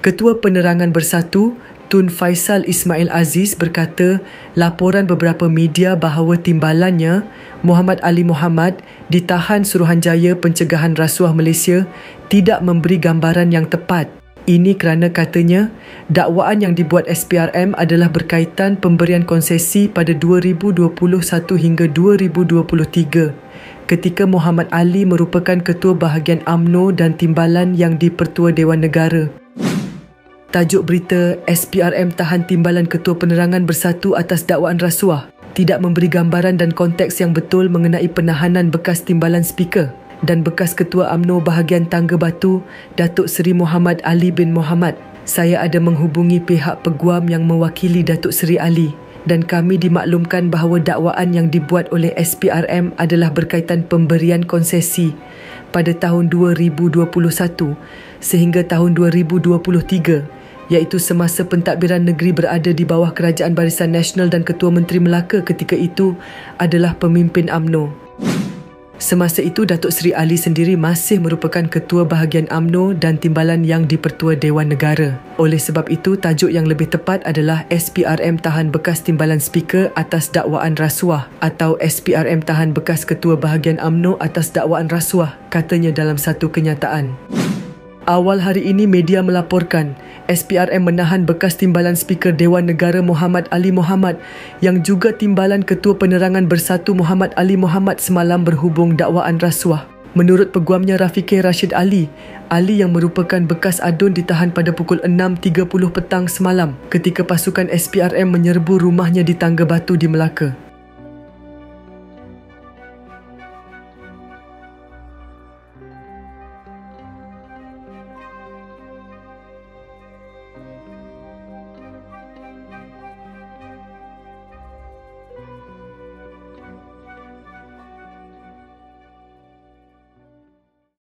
Ketua Penerangan Bersatu Tun Faisal Ismail Aziz berkata laporan beberapa media bahawa timbalannya Muhammad Ali Mohamad ditahan Suruhanjaya Pencegahan Rasuah Malaysia tidak memberi gambaran yang tepat. Ini kerana katanya dakwaan yang dibuat SPRM adalah berkaitan pemberian konsesi pada 2021 hingga 2023 ketika Muhammad Ali merupakan Ketua Bahagian UMNO dan timbalan yang di-Pertua Dewan Negara. Tajuk berita, SPRM tahan timbalan Ketua Penerangan Bersatu atas dakwaan rasuah, tidak memberi gambaran dan konteks yang betul mengenai penahanan bekas timbalan speaker dan bekas Ketua UMNO Bahagian Tangga Batu, Datuk Seri Muhammad Ali bin Mohamad. Saya ada menghubungi pihak peguam yang mewakili Datuk Seri Ali dan kami dimaklumkan bahawa dakwaan yang dibuat oleh SPRM adalah berkaitan pemberian konsesi pada tahun 2021 sehingga tahun 2023, iaitu semasa pentadbiran negeri berada di bawah Kerajaan Barisan Nasional dan Ketua Menteri Melaka ketika itu adalah pemimpin UMNO. Semasa itu, Datuk Seri Ali sendiri masih merupakan Ketua Bahagian UMNO dan timbalan yang di-Pertua Dewan Negara. Oleh sebab itu, tajuk yang lebih tepat adalah SPRM tahan bekas timbalan speaker atas dakwaan rasuah atau SPRM tahan bekas Ketua Bahagian UMNO atas dakwaan rasuah, katanya dalam satu kenyataan. Awal hari ini media melaporkan SPRM menahan bekas timbalan Speaker Dewan Negara Muhammad Ali Mohamad yang juga timbalan Ketua Penerangan Bersatu Muhammad Ali Mohamad semalam berhubung dakwaan rasuah. Menurut peguamnya Rafiqir Rashid Ali yang merupakan bekas ADUN ditahan pada pukul 6.30 petang semalam ketika pasukan SPRM menyerbu rumahnya di Tangga Batu di Melaka.